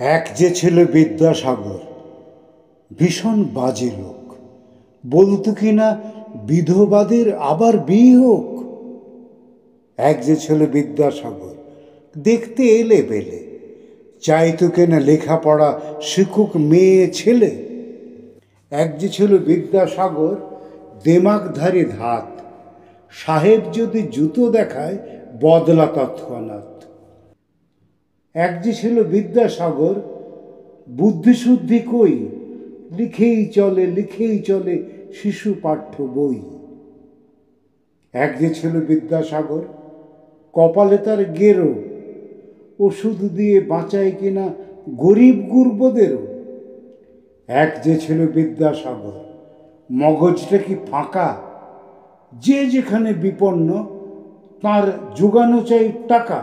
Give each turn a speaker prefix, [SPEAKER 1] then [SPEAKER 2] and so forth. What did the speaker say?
[SPEAKER 1] এক যে ছিল বিদ্যাসাগর, ভীষণ বাজে লোক, বলতো কিনা বিধবাদের আবার বিয়ে হোক। এক যে ছিল বিদ্যাসাগর, দেখতে এলে বেলে, চাইতো কিনা লেখাপড়া শিখুক মেয়ে ছেলে। এক যে ছিল বিদ্যাসাগর, দেমাগধারী ধাত, সাহেব যদি জুতো দেখায় বদলা তৎক্ষণাৎ। এক যে ছিল বিদ্যাসাগর, বুদ্ধিশুদ্ধি কই, লিখেই চলে শিশু পাঠ্য বই। এক যে ছিল বিদ্যাসাগর, কপালে তার গেরো, ওষুধ দিয়ে বাঁচায় কিনা গরিব গুরবদেরও। এক যে ছিল বিদ্যাসাগর, মগজটা কি ফাঁকা, যে যেখানে বিপন্ন তার জোগানো চাই টাকা।